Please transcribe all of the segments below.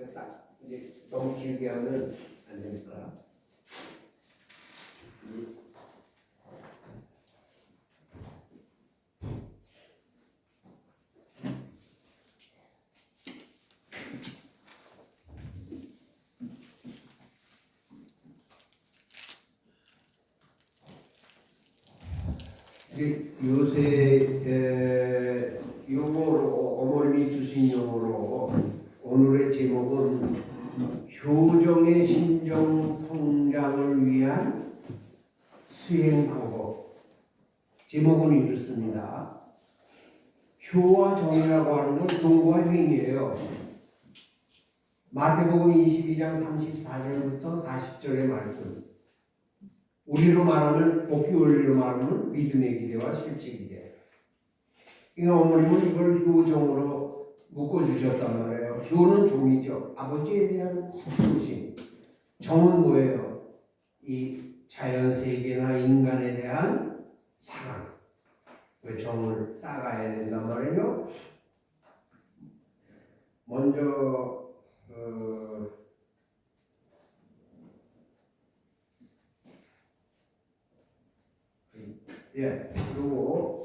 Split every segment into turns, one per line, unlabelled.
됐다. 이제 너무 길게 하면 안 되니까. 요새 용어로 어머님이 주신 용어로 오늘의 제목은 효정의 심정 성장을 위한 수행 방법. 제목은 이렇습니다. 효와 정이라고 하는 건 정과 행이에요. 마태복음 22장 34절부터 40절의 말씀. 우리로 말하면 복귀 원리로 말하면 믿음의 기대와 실제 기대. 그러니까 어머님은 이걸 효정으로 묶어주셨단 말이에요. 효는 종이죠. 아버지에 대한 부르심. 정은 뭐예요? 이 자연 세계나 인간에 대한 사랑. 그 정을 쌓아야 된단 말이에요. 먼저 그리고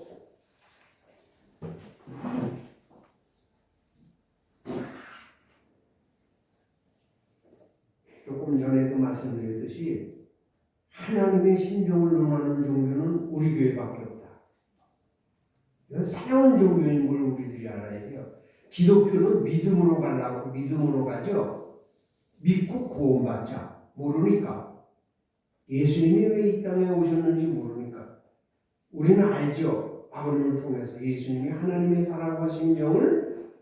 조금 전에도 말씀드렸듯이 하나님의 심정을 논하는 종교는 우리 교회밖에 없다. 이건 새로운 종교인 걸 우리들이 알아야 돼요. 기독교는 믿음으로 가려고 믿음으로 가죠. 믿고 구원받자. 모르니까. 예수님이 왜 이 땅에 오셨는지 모르니까. 우리는 알죠. 아버님을 통해서 예수님이 하나님의 사랑과 심정을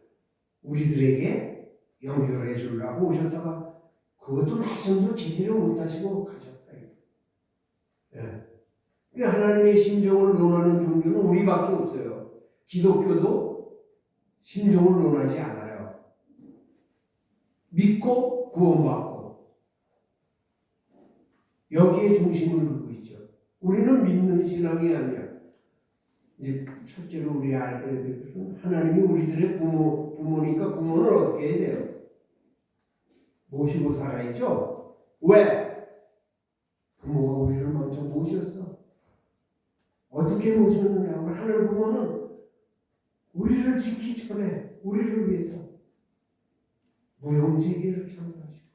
우리들에게 연결해 주려고 오셨다가 그것도 말씀도 제대로 못하시고 가셨다. 예. 하나님의 심정을 논하는 종교는 우리밖에 없어요. 기독교도 심정을 논하지 않아요. 믿고 구원받고 여기에 중심을 두고 있죠. 우리는 믿는 신앙이 아니야. 이제 첫째로 우리 알게 될 것은 하나님이 우리들의 부모니까 부모는 어떻게 해야 돼요? 모시고 살아야죠. 왜? 부모가 우리를 먼저 모셨어. 어떻게 모셨느냐? 하늘 부모는 우리를 짓기 전에 우리를 위해서 무형세계를 창조하시고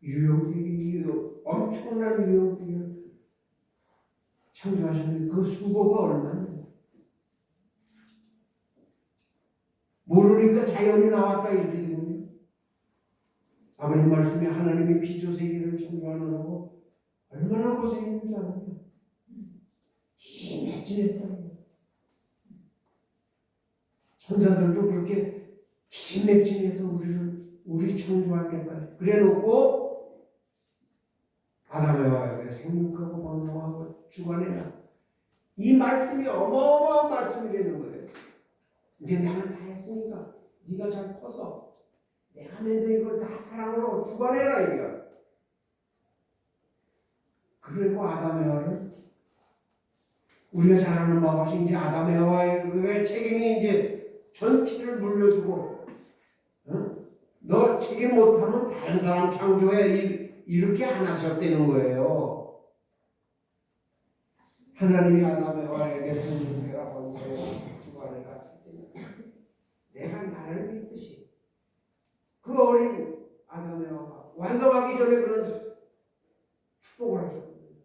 유형세계, 엄청난 유형세계를 창조하셨는데 그 수고가 얼마나 모르니까 자연이 나왔다 이렇게 되거든요. 아버님 말씀에 하나님이 피조세계를 창조하는 거 얼마나 고생했는지 아느냐. 기진맥진했다. 천사들도 그렇게 기진맥진해서 우리 창조하겠다. 그래놓고 아담과 에바에게 생육하고 번성하고 주관해라. 이 말씀이 어마어마한 말씀이라는 거예요. 이제 나는 다 했으니까 네가 잘 커서 내가 만든 이걸 다 사랑으로 주관해라 이거야. 그리고 아담 에바를 우리가 잘 아는 바와 같이 이제 아담 에바의 책임이 이제 전체를 물려주고, 너 책임 못하면 다른 사람 창조해 이렇게 안 하셨다는 거예요. 하나님이 아담 에바에게 생명해라 번성해라 주관해라 하셨더니 내가 나를 믿듯이 그 어린 아담 에바가 완성하기 전에 그런 축복을 하셨거든요.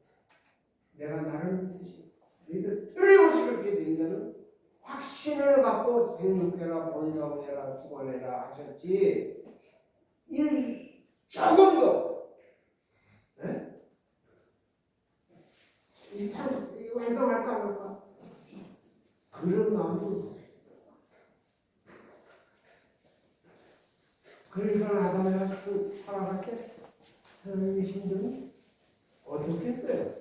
내가 나를 믿듯이 너희들 틀림없이 그렇게 된다는 확신을 갖고 생육해라 번성해라 주관해라 하셨지. 이 조금도 이 완성할까 말까 그런 마음이 없어요. 그러니까 아담에가 살아갈 때 하나님의 심정이 어떻게 했어요?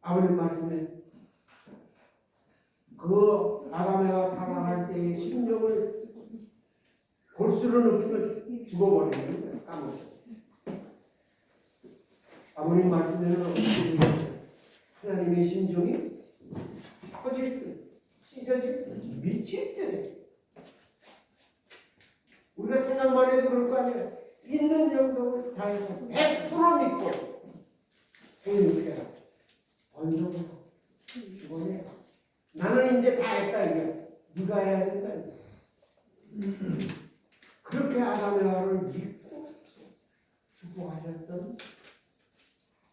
아버님 말씀에 그 아담에가 살아갈 때의 심정을 골수로 느끼면 죽어버리는 거예요. 까먹어. 아버님 말씀에는 하나님의 심정이 터질 듯, 찢어질 듯, 미칠 듯 우리가 생각만 해도 그럴 거 아니야. 있는 영성을 다해서 100% 믿고 생육해라. 언성을 이번에 나는 이제 다 했다 이게. 네가 해야 된다 이게. 그렇게 아담의 화를 믿고 축복하셨던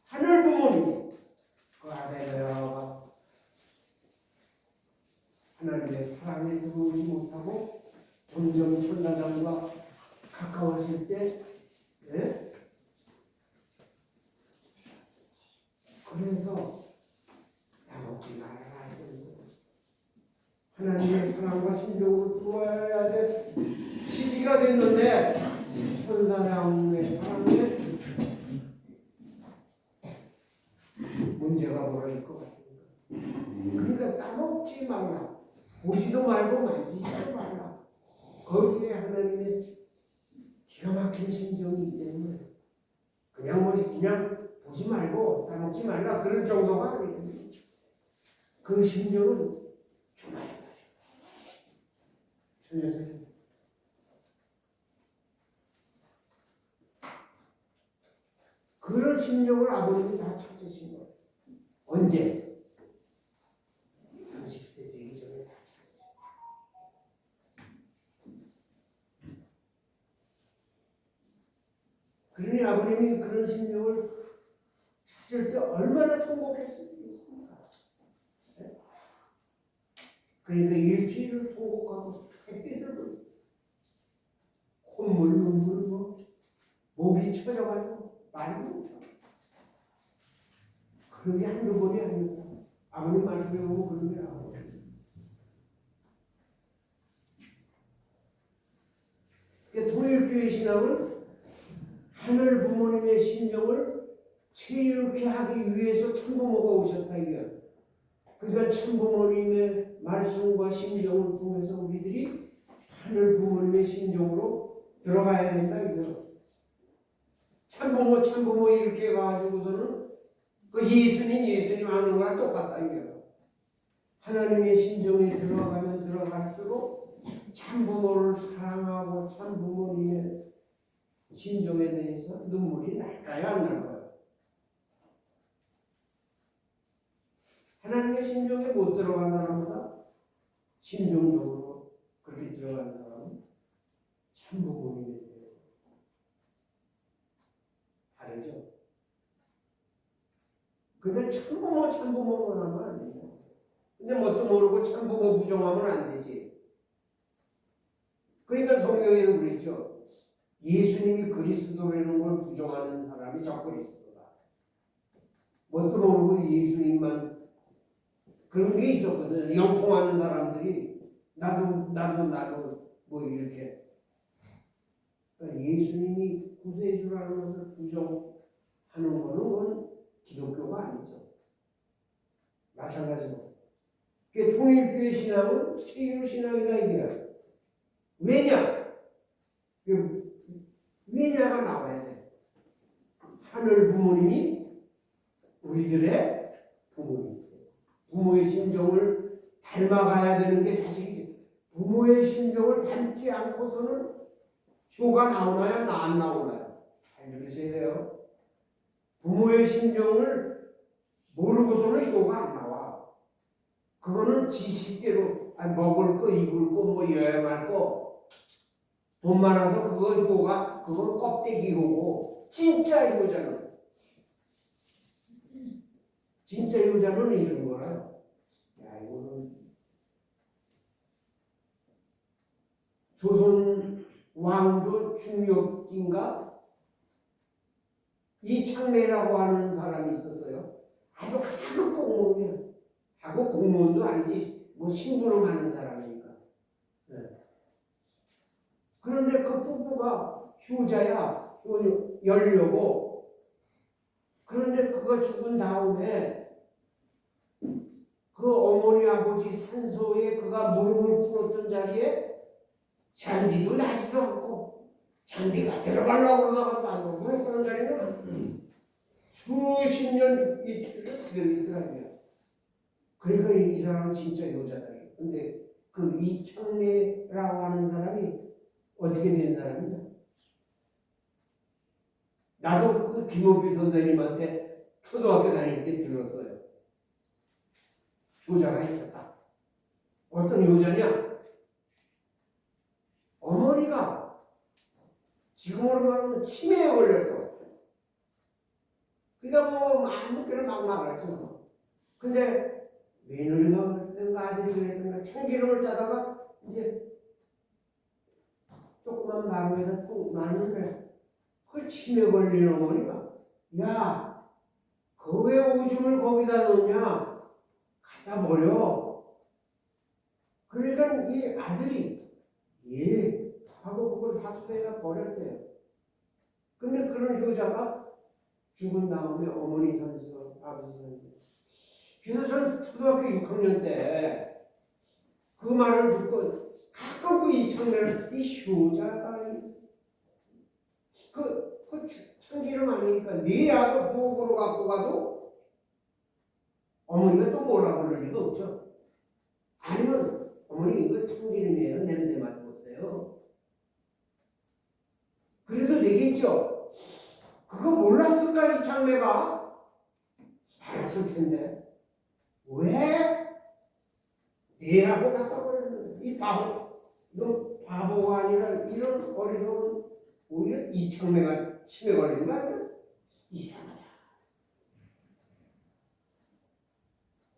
하늘 부모님, 그 아담의 화가 하나님의 사랑에 들어오지 못하고 점점 천사장과 가까워질 때, 네? 그래서 나먹지 말아라 이런 거예요. 하나님의 사랑과 신령으로 들어와야 될 시기가 됐는데 천사장의 사랑에 문제가 벌어질 것 같습니다. 그러니까 따먹지 말라. 보지도 말고 만지지도 말라. 거기에 하나님의 기가 막힌 심정이 있기 때문에 그냥 보지 말고 따먹지 말라 그런 정도가 아니에요. 그 심정은 조마조마죠. 저 녀석이 그런 심정을 아버님이 다 찾으신 거예요. 언제? 30세 되기 전에 다 찾으신 거예요. 그러니 아버님이 그런 심정을 찾을 때 얼마나 통곡했습니까? 네? 그러니까 일주일을 통곡하고 햇빛을 콧물 눈물 목이 쳐져가지고 말이 못하고 그런 게 한두 번이 아닙니다. 아버님 말씀해 보고 그런 게 나오고 그러니까 통일교회 신앙은 하늘 부모님의 심정을 체육케 하기 위해서 참부모가 오셨다 이거야. 그러니까 참부모님의 말씀과 심정을 통해서 우리들이 하늘 부모님의 심정으로 들어가야 된다 이거야. 참부모 이렇게 해가지고서는 그 예수님 하는 거랑 똑같다 이거야. 하나님의 심정에 들어가면 들어갈수록 참부모를 사랑하고 참부모님의 심정에 대해서 눈물이 날까요 안 날까요? 하나님의 심정에 못 들어간 사람보다 심정적으로 그렇게 들어간 사람은 참부모님에 대해서 다르죠. 그러니까 참부모만 하면 안 돼요. 근데 뭣도 모르고 참부모 부정하면 안 되지. 그러니까 성경에도 그랬죠. 예수님이 그리스도라는 걸 부정하는 사람이 저 그리스도다. 뭣도 모르고 예수님만 그런 게 있었거든. 영통하는 사람들이 나도 뭐 이렇게 그러니까 예수님이 구세주라는 것을 부정하는 거는 그건 기독교가 아니죠. 마찬가지로. 그 통일교회 신앙은 체육 신앙이다 이거야. 왜냐? 왜냐가 나와야 돼. 하늘 부모님이 우리들의 부모님. 부모의 심정을 닮아가야 되는 게 자식이지. 부모의 심정을 닮지 않고서는 효가 나오나요? 안 나오나요? 잘 들으셔야 돼요. 부모의 심정을 모르고서는 효가 안 나와. 그거는 지식대로 먹을 거, 입을 거, 뭐 여행 할 거, 돈 많아서 그거 효가 그건 껍데기 효고 진짜 효자는 이런 거라요. 야 이거는 조선 왕조 중엽인가 이창래라고 하는 사람이 있었어요. 아주 하급 공무원이야. 하급 공무원도 아니지 뭐 심부름 하는 사람이니까. 네. 그런데 그 부부가 효자야, 열려고. 그런데 그가 죽은 다음에 그 어머니 아버지 산소에 그가 무릎을 꿇었던 자리에 잔디도 나지도 않고 잔디가 들어가려고 그러다가도 안 오고 그런 자리는 수십 년 그대로 있더라고요. 그러니까 이 사람은 진짜 효자다. 근데 그 이창래라고 하는 사람이 어떻게 된 사람이냐? 나도 그 김호비 선생님한테 초등학교 다닐 때 들었어요. 효자가 있었다. 어떤 효자냐? 어머니가 지금으로 말하면 치매에 걸렸어. 그러니까 뭐 아무렇게나 막 말하죠. 근데 며느리가 그랬든가 아들이 그랬든가 참기름을 짜다가 이제 조그만 나무에다 툭 놨는데 그 치매 걸린 어머니가 야, 그 왜 오줌을 거기다 넣냐? 갖다 버려. 그러니까 이 아들이 예 하고 그걸 하수도에다 버렸대요. 근데 그런 효자가 죽은 다음에 어머니 산수, 아버지 산수. 그래서 전 초등학교 6학년 때 그 말을 듣고 가끔 그 이창래를 이 효자가 그 참기름 아니니까 네 약을 부엌으로 갖고 가도 어머니가 또 뭐라 그럴 리가 없죠. 아니면 어머니 이거 참기름이에요. 냄새 맡아보세요. 그래도 되겠죠. 그거 몰랐을까 이창래가? 알았을 텐데 왜 내하고 갖다 버렸는데 이 바보, 너 바보가 아니라 이런 어리석은 오히려 이창래가 치매 걸린 거 아니야? 이상하다.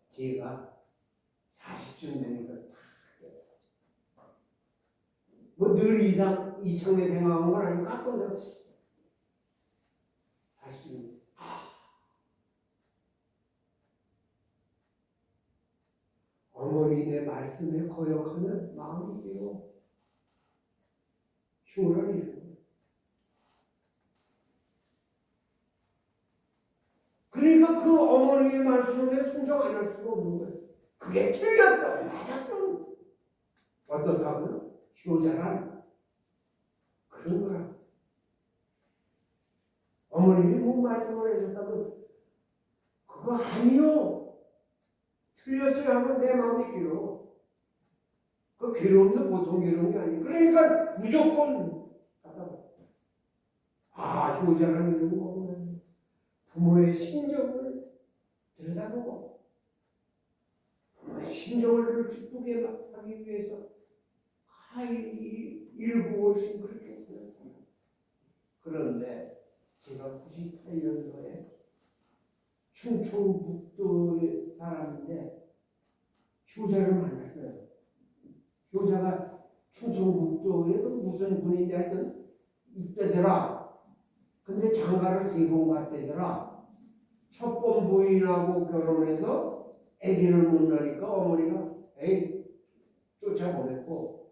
제가 40쯤 되니까 뭐 늘 이상 이창래 생각한 건 아니고 가끔 40쯤 어머니의 말씀에 거역하면 마음이 돼요. 효란이죠. 그러니까 그 어머니의 말씀에 순종 안 할 수가 없는 거예요. 그게 틀렸던 맞았던 어떻다고요? 효자란 그런 거야. 어머님이 뭐 말씀을 해줬다면 그거 아니요. 틀렸어요 하면 내 마음이 괴로워. 그 괴로움도 보통 괴로운 게 아니에요. 그러니까 무조건 효자라는 이런 거구나. 부모의 심정을 들여다보고 부모의 심정을 기쁘게 하기 위해서 일구올씩 그렇게 사는 사람. 그런데 제가 98년도에 충청북도의 사람인데 효자를 만났어요. 효자가 충청북도에도 무슨 군인이 하여튼 있다더라. 근데 장가를 3번 갔다더라. 첫 번 부인하고 결혼해서 아기를 못 낳으니까 어머니가 에이 쫓아보냈고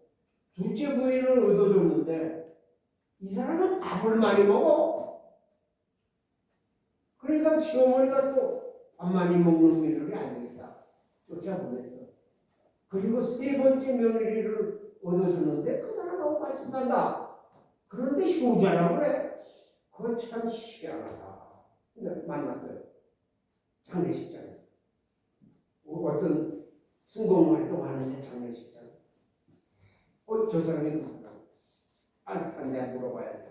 둘째 부인을 얻어줬는데 이 사람은 밥을 많이 먹어. 그러니까 시어머니가 또 밥 많이 먹는 며느리 안 되겠다. 쫓아보냈어. 그리고 3번째 며느리를 얻어줬는데 그 사람하고 같이 산다. 그런데 효자라고 그래. 그거 참 희한하다. 근데 만났어요. 장례식장에서. 어떤 순공활동하는데 장례식장. 저 사람이 그 사람. 내가 물어봐야 돼.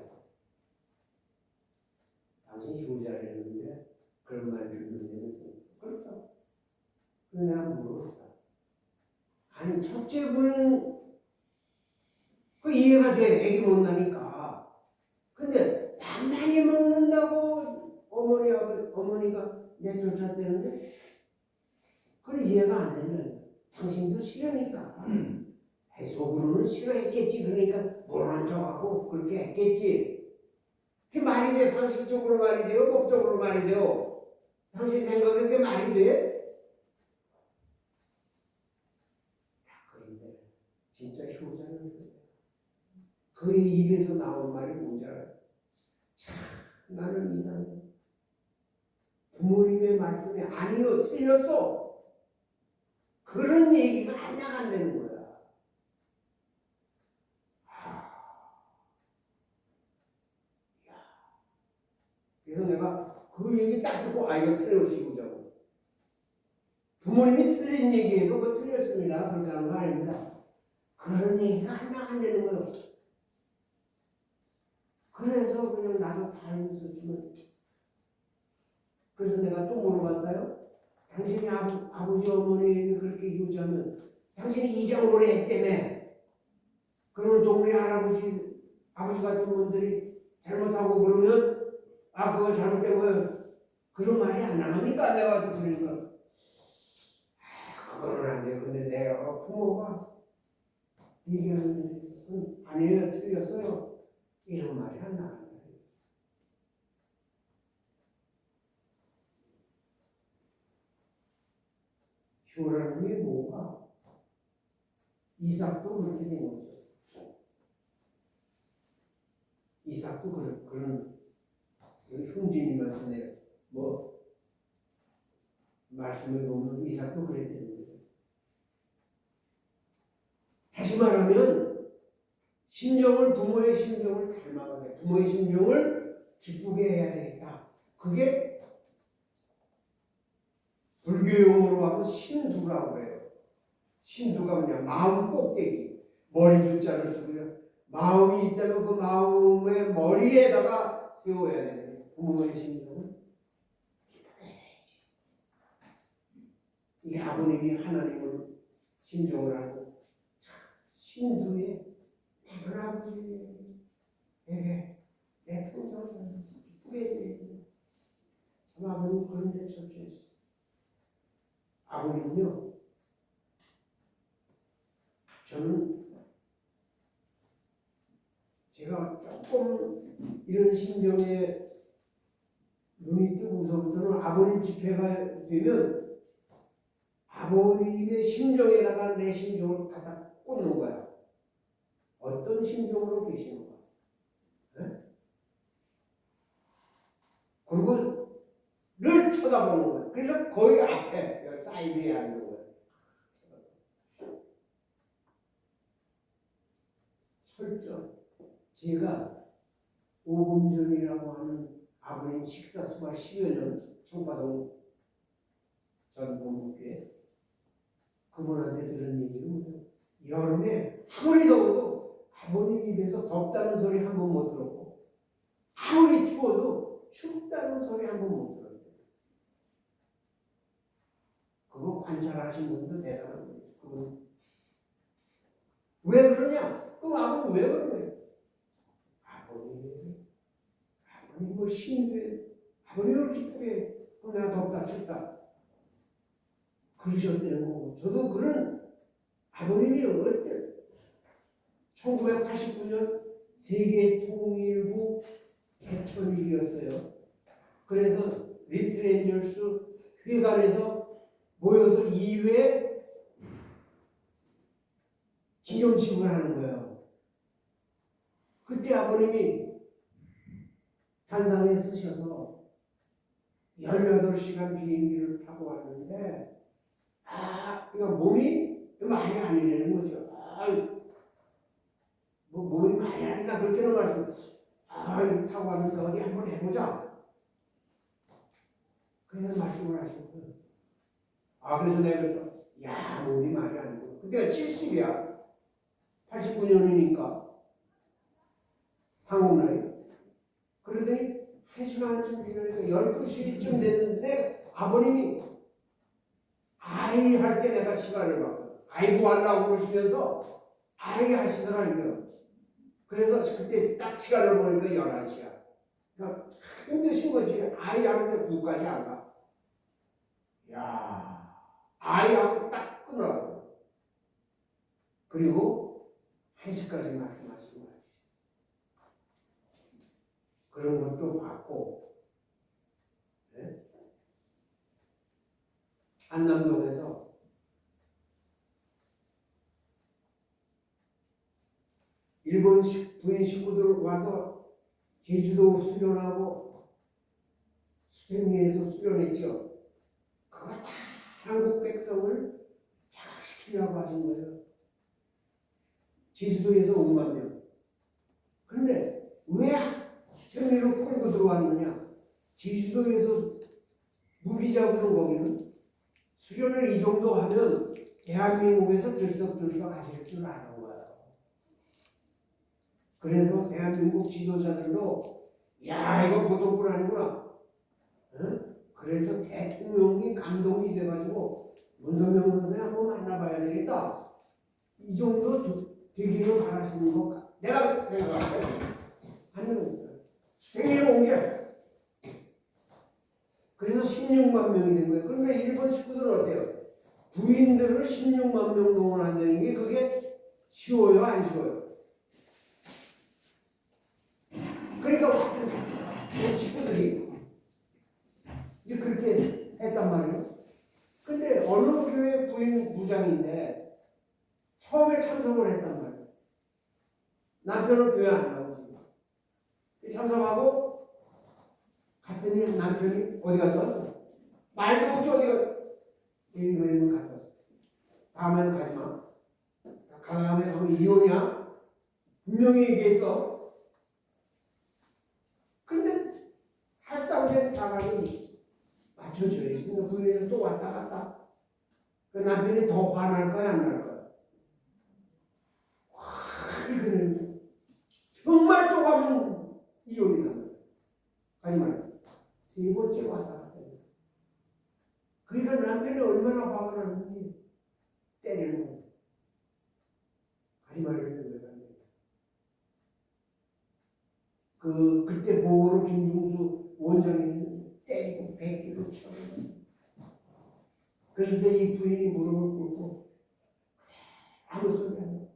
당신 효자라는데 그런 말 듣는다면서. 그렇죠. 그래서 내가 물었다. 아니 첫째 분은 그 이해가 돼. 애기 못 나니까. 근데 밥 많이 먹는다고 어머니가 내쫓았다는데 그걸 이해가 안 되면 당신도 싫으니까 속으로는 싫어했겠지. 그러니까 모르는 척하고 그렇게 했겠지. 그게 말이 돼. 상식적으로 말이 돼요? 법적으로 말이 돼요? 당신 생각에 그게 말이 돼? 그런데 진짜 효자는 그 입에서 나온 말이 뭔지 알아요? 참 나는 이상해. 부모님의 말씀이 아니요 틀렸어. 그런 얘기가 안 나간다는 거야. 그래서 내가 그 얘기 딱 듣고 이거 틀려오시고자고. 부모님이 틀린 얘기해도 그거 틀렸습니다. 그렇게 하는 거 아닙니다. 그런 얘기가 안 나간다는 거예요. 그래서 그냥 나도 다 알고 있었지만, 그래서 내가 또 물어봤다요. 당신이 아버지 어머니에게 그렇게 요구하면 당신이 이장을 오래 했다며. 그러면 동네 할아버지 아버지 같은 분들이 잘못하고 그러면 그거 잘못된 거예요. 그런 말이 안 나갑니까? 내가 그러니까 그거는 안 돼요. 근데 내가 부모가 얘기하는 데 아니에요. 틀렸어요. 이런 말이 안 나간다. 효라는 게 뭐가? 이삭도 그렇게 된 거죠. 이삭도 그런 형제님한테 뭐 말씀을 보면 이삭도 그랬다는 거예요. 다시 말하면 부모의 심정을 닮아가야 돼. 부모의 심정을 기쁘게 해야 되겠다. 그게 불교 용어로 하면 신두라고 해요. 신두가 뭐냐? 마음 꼭대기. 머리 두자를 쓰고요. 마음이 있다면 그 마음의 머리에다가 세워야 되는 부모의 심정을 기쁘게 해야지. 이게 아버님이 하나님을 심정을 하고 신두에 내가 아버지에게 내 평생을 기쁘게 해드려야 참 아버님 그런 데 절제해주세요. 아버님은요, 저는 제가 조금 이런 심정에 눈이 뜨고서부터는 아버님 집회가 되면 아버님의 심정에다가 내 심정을 갖다 꽂는 거야. 어떤 심정으로 계시는가. 네? 그리고 늘 쳐다보는 거야. 그래서 거의 앞에 사이드에 앉는 거야. 철저. 제가 오금전이라고 하는 아버님 식사 수가 10여 년 청파동 전 본부교회 그분한테 들은 얘기는 뭐예요? 여름에 아무리 더워도 아버님 입에서 덥다는 소리 한 번 못 들었고 아무리 추워도 춥다는 소리 한 번 못 들었어요. 그거 관찰하신 분도 대단한 거예요. 그분 왜 그러냐? 그럼 아버님 왜 그런 거예요? 아버님을 신뢰, 아버님을 기쁘게 내가 덥다 춥다 그러셨다는 거고, 저도 그런 아버님이 어때 1989년 세계 통일부 개천일이었어요. 그래서 리틀 엔젤스 회관에서 모여서 2회 기념식을 하는 거예요. 그때 아버님이 단상에 쓰셔서 18시간 비행기를 타고 왔는데 그러니까 몸이 말이 아니라는 거죠. 뭐 몸이 말이 아니다 그렇게는 말씀. 타고 왔는데 어디 한번 해보자. 그래서 말씀을 하셨고요. 그래서 내가 그래서 몸이 말이 아니고 그때가 70이야. 89년이니까 한국 나이. 그러더니 1시간쯤 기다리니까 12시쯤 됐는데 아버님이 아이 할 때 내가 시간을 받고 아이고 하려고 그러시면서 아이 하시더라고요. 그래서 그때 딱 시간을 보니까 11시야. 그러니까 힘드신 거지. 아이 하는데 9까지 안 가. 아이하고 딱 끊어요. 그리고 1시까지 말씀하시고 가시죠. 그런 것도 받고, 네? 안남동에서 일본 부인 식구들 와서 제주도 수련하고 수행리에서 수련했죠. 그거 다 한국 백성을 자각시키려고 하신 거예요. 제주도에서 5만 명. 그런데 왜 수행리로 끌고 들어왔느냐? 제주도에서 무비자거든. 거기는 수련을 이 정도 하면 대한민국에서 들썩들썩 하실 줄 아는 거예요. 그래서 대한민국 지도자들도 야 이거 보통 분 아니구나. 응? 그래서 대통령이 감동이 돼가지고 문선명 선생 한번 만나봐야 되겠다. 이 정도 되기를 바라시는 거 내가 생각할 때 하는 겁니다. 스페인에 온 게. 그래서 16만 명이 된 거예요. 그런데 일본 식구들은 어때요? 부인들을 16만 명 동원한다는 게 그게 쉬워요? 안 쉬워요? 그러니까 같은 식구들이 이제 그렇게 했단 말이에요. 근데 어느 교회 부인 부장인데 처음에 참석을 했단 말이에요. 남편은 교회 안 나오지. 참석하고 갔더니 남편이 어디 갔다 왔어? 말도 없이 어디 갔다 이러면 갔다 왔어. 다음에는 가지 마. 다음에 가면 이혼이야. 분명히 얘기했어. 근데 할당된 사람이 맞춰줘야지. 근데 부인은 또 왔다 갔다. 그 남편이 더 화날 거야, 안 날 거야? 그러면서 정말 또 가면 이혼이다. 가지 말고. 세 번째 왔다 갔다. 그러니까 남편이 얼마나 화가 나는지 때리는 거야. 가지 말랬는데 왜 갔냐. 그때 보고를 김중수 원장이 때리고 베끼고 쳐요. 그런데 이 부인이 무릎을 꿇고 아무 소리 안 해.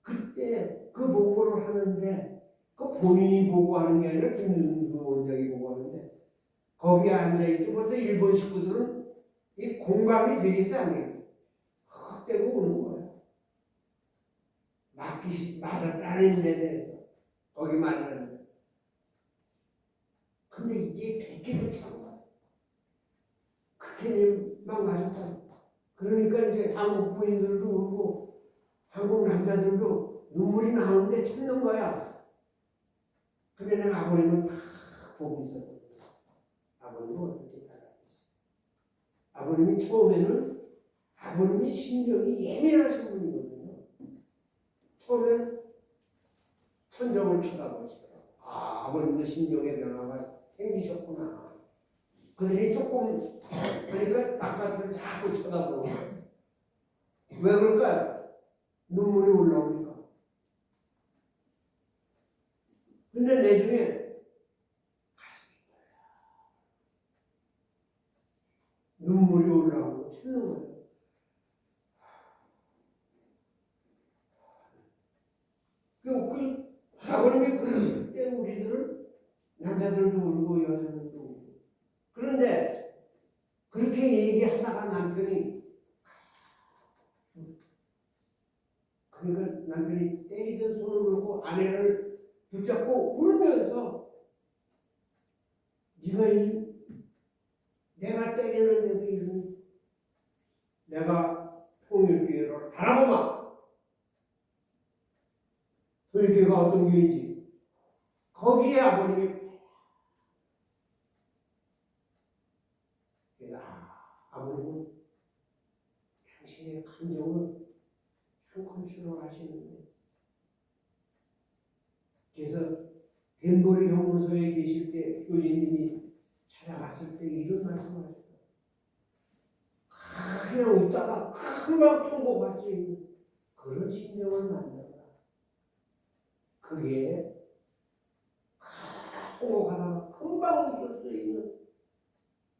그때 그 보고를 하는데 그 본인이 보고하는 게 아니라 김중수 원장이 보고하는데 거기에 앉아있고 벌써 일본 식구들은 이 공감이 되겠어 안 되겠어? 헉대고 우는 거야. 맞았다는 데 대해서 거기 말하는데 근데 이게 백개도 참 그렇게 망가졌다. 그러니까 이제 한국 부인들도 울고 한국 남자들도 눈물이 나오는데 참는 거야. 근데 내가 아버님을 다 보고 있었거든. 아버님은 어떻게 살아요? 아버님이 처음에는 아버님이 신경이 예민하신 분이거든요. 처음엔 천정을 쳐다보시더라고요. 아, 아버님도 신경의 변화가 생기셨구나. 그들이 조금 그러니까 바깥을 자꾸 쳐다보고 왜 그럴까요? 눈물이 올라오니까. 근데 나중에 가슴이 눈물이 올라오고 참는 거예요. 그 아버님이 그러실 때 우리들은 남자들도 울고 여자들도 울고 그런데 그렇게 얘기하다가 남편이 그러니까 남편이 때리던 손을 놓고 아내를 붙잡고 울면서 네가 내가 때리는데도 이런 내가 통일교회를 알아보마. 통일교회가 어떤 교회인지 거기에 아버님이 그래서 아버님은 당신의 감정을 참 컨트롤하시는데 그래서 덴버리 형무소에 계실 때 교주님이 찾아갔을 때 이런 말씀을 하셨어요. 그냥 웃다가 금방 통곡할 수 있는 그런 심정을 만든다. 그게 통곡하다가 금방 웃을 수 있는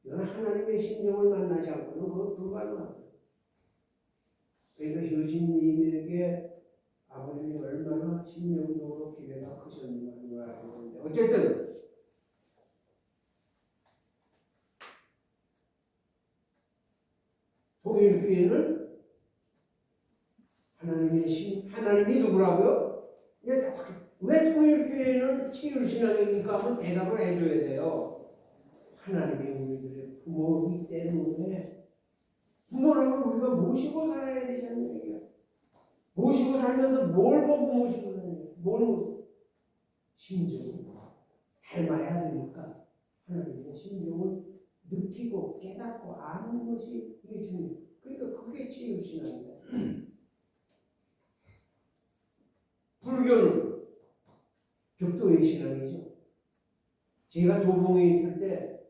이건 하나님의 심정을 만나지 않고는 그건 불가능합니다. 그러니까 효진님에게 아버님이 얼마나 심령적으로 기대가 크셨는가 하는데 어쨌든 통일교회는 하나님이 누구라고요? 왜 통일교회는 치유신앙입니까? 하면 대답을 해줘야 돼요. 하나님이 우리들의 부모이기 때문에 부모라면 우리가 모시고 살아야 되지 않는 얘기야. 모시고 살면서 뭘 보고 모시고 사냐? 뭘 모시고? 심정을 닮아야 되니까 하나님의 심정을 느끼고 깨닫고 아는 것이 이게 중요해요. 그러니까 그게 치유신앙이다. 불교는 격도의 신앙이죠. 제가 도봉에 있을 때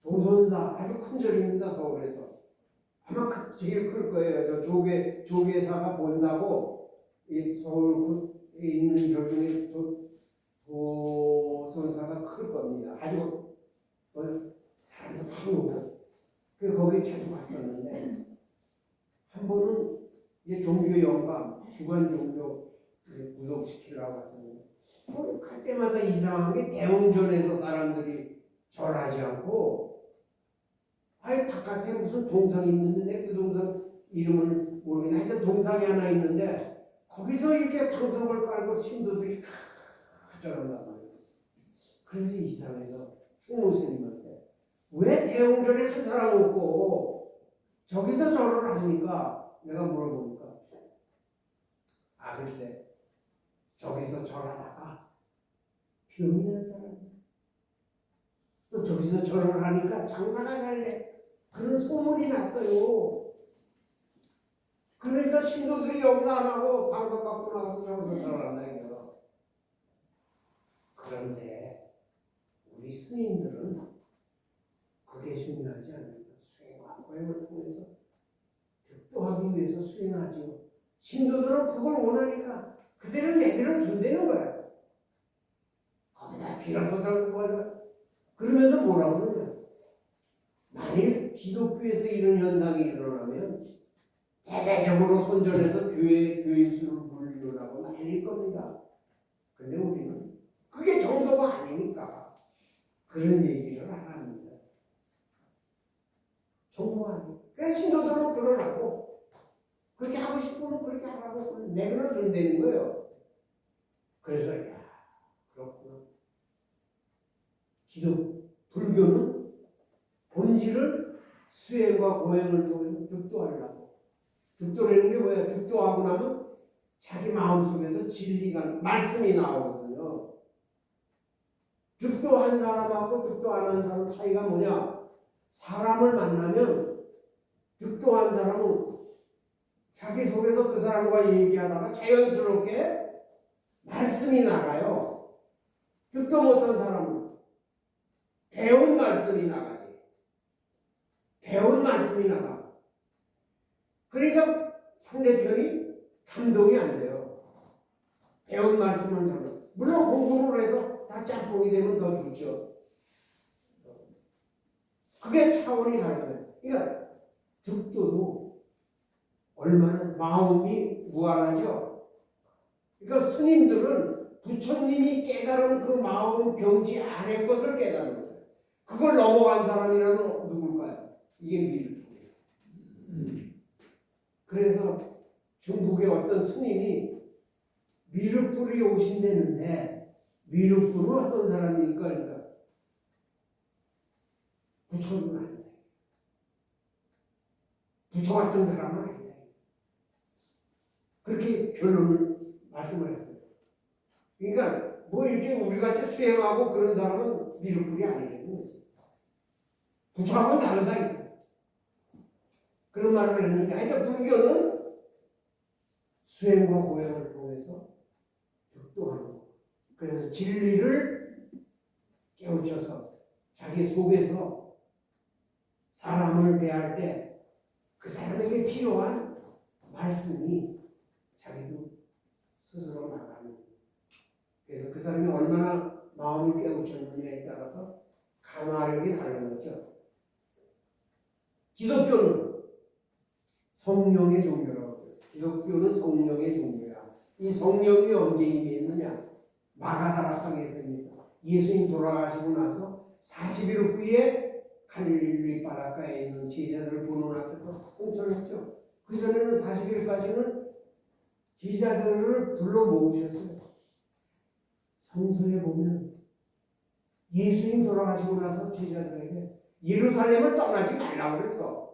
도선사 아주 큰 절입니다. 서울에서 아마 제일 클 거예요. 저 조계사가 본사고 이 서울에 있는 절 중에 도선사가 클 겁니다. 아주 사람도 많이 오고 그래서 거기 자주 갔었는데 한 번은 이제 종교 영감 주간 종교 구독시키려고 갔었는데 갈 때마다 이상한 게 대웅전에서 사람들이 절하지 않고 아예 바깥에 무슨 동상이 있는데 그 동상 이름을 모르겠는데 하여튼 동상이 하나 있는데 거기서 이렇게 방석을 깔고 신도들이 절한단 말이에요. 그래서 이상해서 충무스님한테 왜 대웅전에 한 사람 없고 저기서 절을 합니까? 내가 물어보니까 글쎄 저기서 절하다가 병이 난 사람이 있어. 또 저기서 절을 하니까 장사가 잘 돼. 그런 소문이 났어요. 그러니까 신도들이 여기서 안 하고 방석 갖고 나가서 저기서 절한다 이거. 그런데 우리 스님들은 그게 중요하지 않습니까? 수행과 고행을 통해서 득도하기 위해서 수행하지요. 신도들은 그걸 원하니까 그대로 내버려 둔다는 거야. 거기다 빌어서 저거 그러면서 뭐라고 그러냐. 만일 기독교에서 이런 현상이 일어나면 대대적으로 선전해서 교인수를 불리려고 난릴 겁니다. 근데 우리는 그게 정도가 아니니까 그런 얘기를 안 합니다. 정도가 아니에요. 그래서 신도들은 그러라고 그렇게 하고 싶으면 그렇게 하라고 내버려 둔다는 거예요. 그래서 그렇구나. 불교는 본질을 수행과 고행을 통해서 득도하려고. 득도라는 게 뭐야? 득도하고 나면 자기 마음속에서 진리가 말씀이 나오거든요. 득도한 사람하고 득도 안 한 사람 차이가 뭐냐? 사람을 만나면 득도한 사람은 자기 속에서 그 사람과 얘기하다가 자연스럽게 말씀이 나가요. 득도 못한 사람은 배운 말씀이 나가지. 배운 말씀이 나가. 그러니까 상대편이 감동이 안 돼요. 배운 말씀은 잘. 물론 공부를 해서 다 짬뽕이 되면 더 좋죠. 그게 차원이 다르거든요. 그러니까 득도도 얼마나 마음이 무한하죠. 그러니까 스님들은 부처님이 깨달은 그 마음 경지 안의 것을 깨달은 거예요. 그걸 넘어간 사람이라면 누굴까요? 이게 미륵불이에요. 그래서 중국의 어떤 스님이 미륵불이 오신다는데 미륵불은 어떤 사람이니까 그러니까 부처는 아니다. 부처 같은 사람은 아니다. 그렇게 결론을 말씀을 했어요. 그러니까 뭐 이렇게 우리같이 수행하고 그런 사람은 미륵불이 아니라는 거지. 부처하고는 다르다. 그런 말을 했는데 하여튼 불교는 수행과 고행을 통해서 득도하는 거. 그래서 진리를 깨우쳐서 자기 속에서 사람을 대할 때 그 사람에게 필요한 말씀이 자기도 스스로 나가는. 그래서 그 사람이 얼마나 마음을 깨우쳤느냐에 따라서 강화력이 다른 거죠. 기독교는 성령의 종교라고 해요. 기독교는 성령의 종교야. 이 성령이 언제 임했느냐? 마가다락방에서입니다. 예수님 돌아가시고 나서 40일 후에 갈릴리 바닷가에 있는 제자들을 보는 앞에서 승천했죠. 그 전에는 40일까지는 제자들을 불러 모으셨어요. 성서에 보면 예수님 돌아가시고 나서 제자들에게 예루살렘을 떠나지 말라고 그랬어.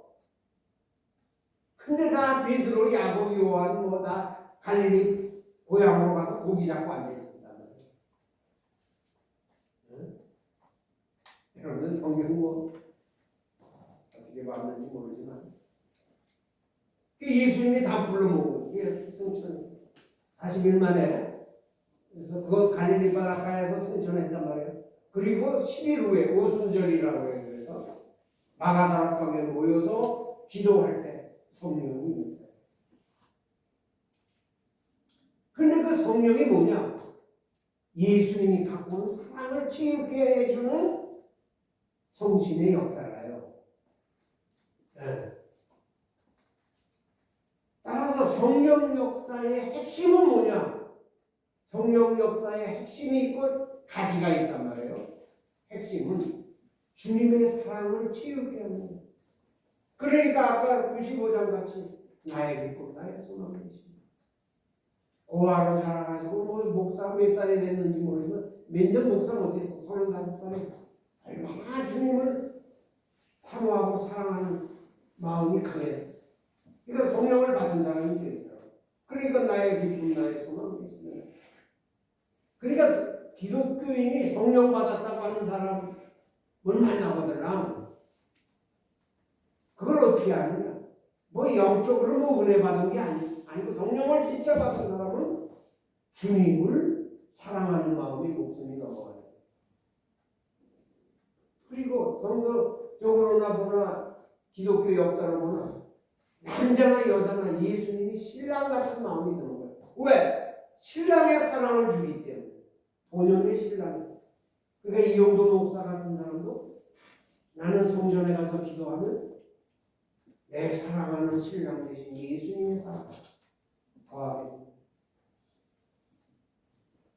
근데 다 베드로, 야곱, 요한 뭐 다 갈릴리 고향으로 가서 고기 잡고 앉아 있습니다. 여러분 성경 뭐 어떻게 봤는지 모르지만 예수님이 다 불러 모으고 승천 40일 만에 그래서 그 갈릴리 바닷가에서 승천했단 말이에요. 그리고 10일 후에 오순절이라고 해요. 그래서 마가다락방에 모여서 기도할 때 성령이 있다. 그런데 그 성령이 뭐냐? 예수님이 갖고 온 사랑을 치유케 해주는 성신의 역사라요. 네. 따라서 성령 역사의 핵심은 뭐냐? 성령 역사의 핵심이 있고 가지가 있단 말이에요. 핵심은 주님의 사랑을 치유케 하는 거예요. 그러니까 아까 95장 같이 나의 기쁨, 나의 소망 되십니다. 고아로 자라가지고 뭐 목사 몇 살이 됐는지 모르지만 몇 년 목사 못했어. 35살에 얼마나 주님을 사모하고 사랑하는 마음이 강했어. 그러니까 성령을 받은 사람이 되더라고. 그러니까 나의 기쁨, 나의 소망 되십니다. 그러니까 기독교인이 성령 받았다고 하는 사람을 만나거들라. 그걸 어떻게 아느냐? 뭐 영적으로 뭐 은혜 받은 게 아니고 성령을 진짜 받은 사람은 주님을 사랑하는 마음이 목숨이 넘어가요. 그리고 성서적으로나 보나 기독교 역사로 보나 남자나 여자나 예수님이 신랑 같은 마음이 드는 거예요. 왜? 신랑의 사랑을 주기 때문에. 본연의 신랑이. 그러니까 이용도 목사 같은 사람도 나는 성전에 가서 기도하면 내 사랑하는 신랑 대신 예수님의 사랑 더하게 됩니다.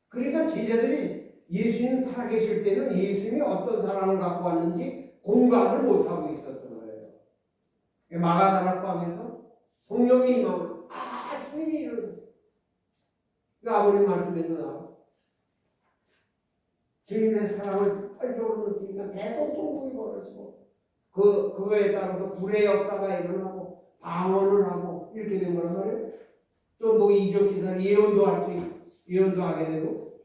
그러니까 제자들이 예수님 살아계실 때는 예수님이 어떤 사랑을 갖고 왔는지 공감을 못하고 있었던 거예요. 마가다락방에서 성령이 임하면서 주님이 이러세요. 그러니까 아버님 말씀에도 나와 주님의 사랑을 팔적으로 느끼니까 계속 통곡이 벌어지고 그거에 따라서 불의 역사가 일어나고 방언을 하고 이렇게 된 거란 말이에요. 또 뭐 이적 기사를 예언도 하게 되고.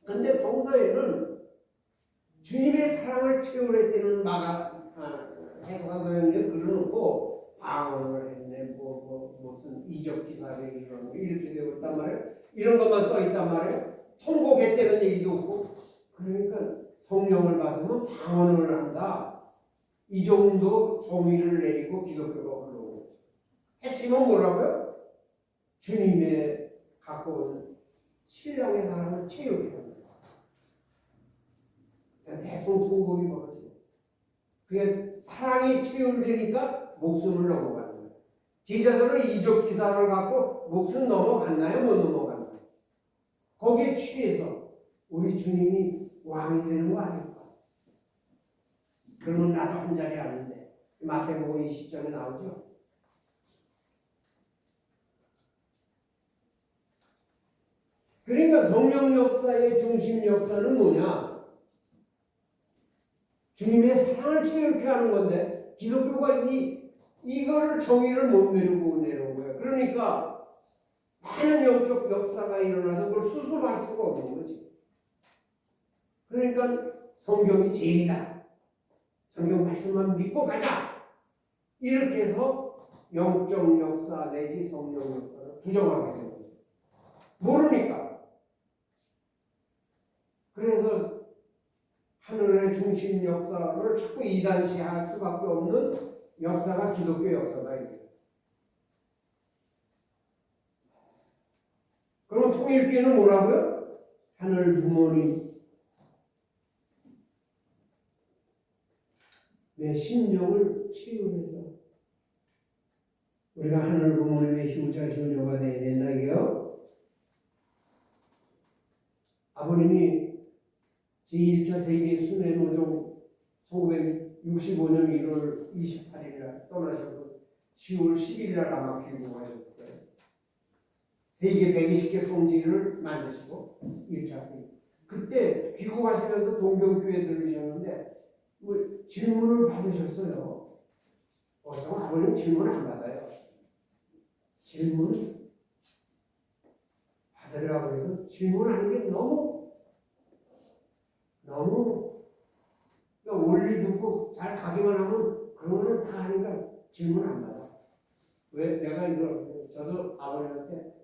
근데 성서에는 주님의 사랑을 채우려 때는 해석하는 게 그려놓고 방언을 했네, 무슨 이적 기사를 일어나고 이렇게 되고 있단 말이에요. 이런 것만 써 있단 말이에요. 통곡했다는 얘기도 없고. 그러니까 성령을 받으면 방언을 한다. 이 정도 정의를 내리고 기독교가 흘러오고. 핵심은 뭐라고요? 주님의 갖고 온 신랑의 사랑을 채우게 합니다. 대성통곡이 벌어지고. 그게 사랑이 채울되니까 목숨을 넘어가는 거예요. 제자들은 이적 기사를 갖고 목숨 넘어갔나요? 못 넘어갔나요? 거기에 취해서 우리 주님이 왕이 되는 거 아닐까? 그러면 나도 한 자리 아닌데. 마태복음 20장에 나오죠. 그러니까 성령 역사의 중심 역사는 뭐냐? 주님의 사랑을 채우게 하는 건데 기독교가 이거를 정의를 못 내려온 거예요. 그러니까 많은 영적 역사가 일어나서 그걸 수습할 수가 없는 거지. 그러니까 성경이 제일이다. 성경 말씀만 믿고 가자. 이렇게 해서 영적 역사 내지 성령 역사를 부정하게 되는 거죠. 모르니까. 그래서 하늘의 중심 역사를 자꾸 이단시할 수밖에 없는 역사가 기독교 역사다. 그럼 통일교회는 뭐라고요? 하늘 부모님 내 심령을 치유해서 우리가 하늘 부모님의 효자 효녀가 되어야 된다 이게요. 아버님이 제1차 세계 순회노종 1965년 1월 28일 날 떠나셔서 10월 10일 날 아마 귀국하셨을 거예요. 세계 120개 성지를 만드시고 1차 세계. 그때 귀국하시면서 동경교회 들으셨는데 뭐 질문을 받으셨어요. 어쩌면 아버님 질문 안 받아요. 질문 받으려고 해도 질문하는 게 너무 그러니까 원리 듣고 잘 가기만 하면 그러면 다 하니까 질문 안 받아. 왜 내가 이걸 저도 아버님한테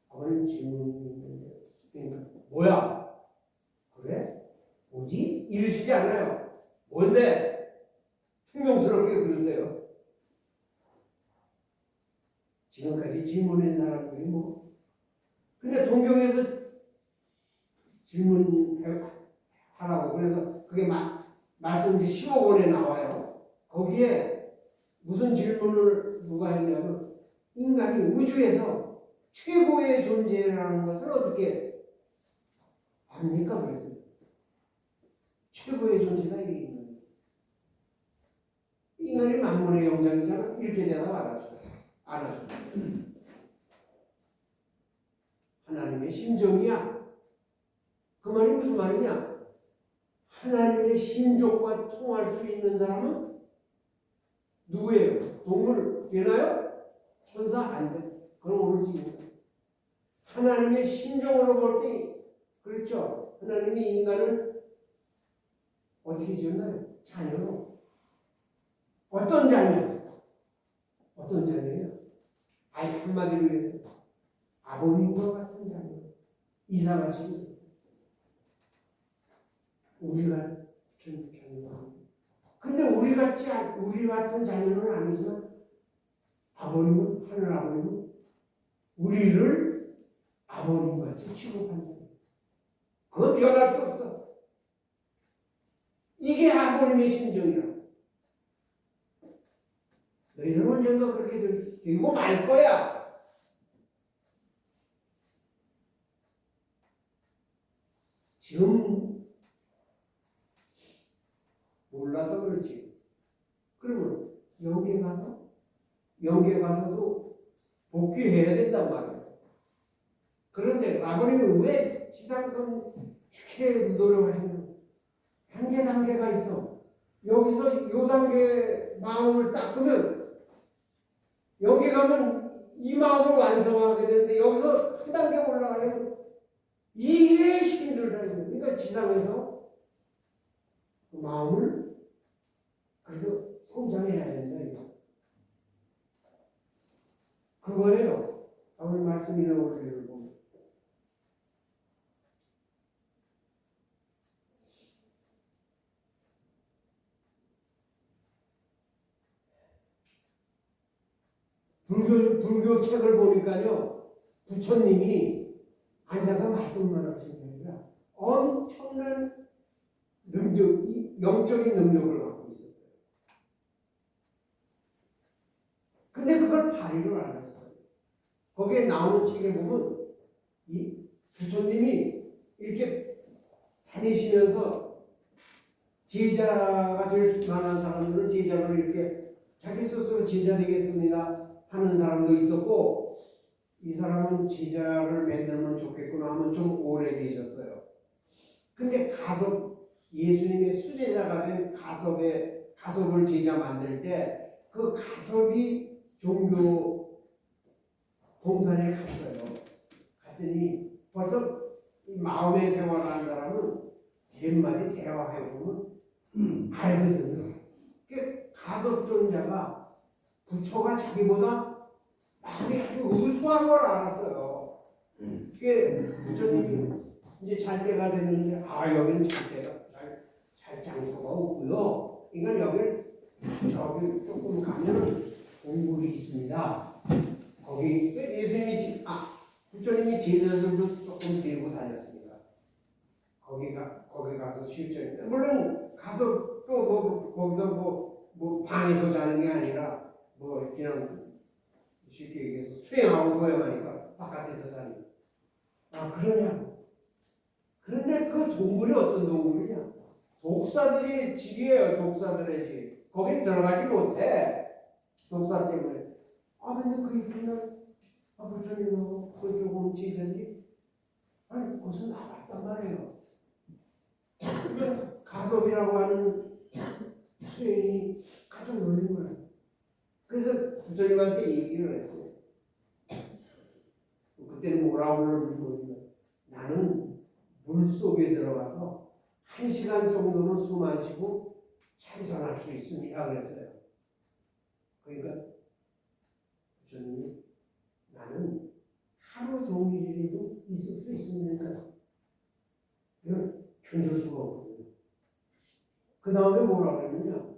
아버님 질문이 있는데 그러니까 뭐야? 그래? 뭐지? 이러시지 않아요. 뭔데? 퉁명스럽게 그러세요. 지금까지 질문한 사람들이 뭐. 근데 동경에서 질문하라고 그래서 그게 말씀 이제 15권에 나와요. 거기에 무슨 질문을 누가 했냐면 인간이 우주에서 최고의 존재라는 것을 어떻게 압니까? 그래서 최고의 존재가 이게 인간이에요. 인간이 만물의 영장이잖아. 이렇게 대답 안 하죠. 하나님의 심정이야. 그 말이 무슨 말이냐? 하나님의 심정과 통할 수 있는 사람은 누구예요? 동물 되나요? 천사 안 돼. 그건 오로지 하나님의 심정으로 볼 때 그렇죠. 하나님이 인간을 어떻게 지었나요? 자녀로. 어떤 자녀? 어떤 자녀예요? 아예 한마디로 해서 아버님과 같은 자녀. 이상하시죠? 우리가 자녀가. 근데 우리 같은 자녀는 아니지만 아버님은 하늘 아버님은 우리를 아버님같이 취급한다. 그건 변할 수 없어. 이게 아버님의 심정이라. 너희들은 언젠가 그렇게 되고 말 거야. 지금 몰라서 그렇지. 그러면 영계 가서도 복귀해야 된단 말이야. 그런데 아버님은 왜 지상선 이렇게 노력하시냐? 단계가 있어. 여기서 요 단계 마음을 닦으면 여기 가면 이 마음을 완성하게 되는데 여기서 한 단계 올라가려면 이게 힘들다. 그러니까 지상에서 그 마음을 그래도 성장해야 된다. 이거. 그거예요. 아버님 말씀이 나오기를 보면. 불교 책을 보니까요, 부처님이 앉아서 말씀만 하시는 게 아니라 엄청난 영적인 능력을 갖고 있었어요. 근데 그걸 발휘를 안 했어요. 거기에 나오는 책에 보면 이 부처님이 이렇게 다니시면서 제자가 될 만한 사람들은 제자로 이렇게 자기 스스로 제자 되겠습니다 하는 사람도 있었고, 이 사람은 제자를 만들면 좋겠구나 하면 좀 오래 계셨어요. 근데 예수님의 수제자가 된 가섭을 제자 만들 때 그 가섭이 종교 동산에 갔어요. 갔더니 벌써 마음의 생활을 한 사람은 몇 마디 대화해보면 알거든요. 가섭존자가 부처가 자기보다 마음이 아주 우수한 걸 알았어요. 그게 부처님이 이제 잘 때가 됐는데 여기는 잘 장소가 없고요. 그러니까 여기 저기 조금 가면 동굴이 있습니다. 거기 부처님이 제자들도 조금 데리고 다녔습니다. 거기 가서 실전인데 물론 가서 또 거기서 뭐 방에서 자는 게 아니라 그냥 쉽게 얘기해서 수행하고 도행하니까 바깥에서 자니. 그러냐고. 그런데 그 동굴이 어떤 동굴이냐? 독사들의 집이에요. 독사들의 집. 거기 들어가지 못해. 독사 때문에. 근데 그 이튿날 부처님하고 그 조금 제자들이 거기서 나왔단 말이에요. 그러니까 가섭이라고 하는 수행이 깜짝 놀란 거예요. 그래서 부처님한테 얘기를 했어요. 그때는 뭐라고 그러냐면 나는 물속에 들어가서 1시간 정도는 숨 안 쉬고 참선할 수 있습니다. 그랬어요. 그러니까 부처님이 나는 하루 종일이라도 있을 수 있습니까? 이건 견딜 수가 없거든요. 그 다음에 뭐라 그러느냐?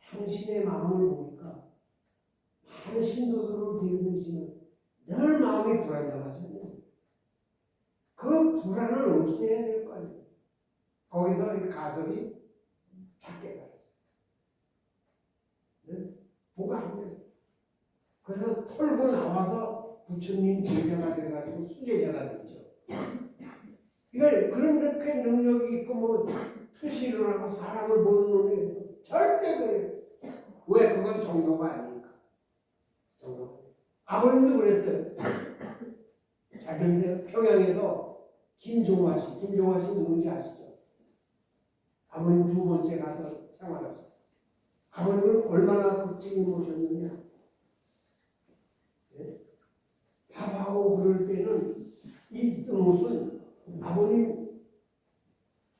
당신의 마음을 보니까 많은 신도들을 데리고 있지만 늘 마음이 불안정하잖아요. 그 불안을 없애야 될 거 아니에요. 거기서 이 가설이 다 깨달았어요. 네? 보고 안 돼요. 그래서 털고 나와서 부처님 제자가 돼가지고 수제자가 됐죠. 그러니까 그렇게 능력이 있고 뭐 투시를 하고 사람을 보는 눈에 의해서 절대 그래. 왜? 그건 정도가 아니니까. 정도. 아버님도 그랬어요. 잘 들으세요. 평양에서 김종화 씨 누군지 아시죠? 아버님 두 번째 가서 생활하셨어요. 아버님을 얼마나 극진히 모셨느냐. 네? 밥하고 그럴 때는 이 옷은 아버님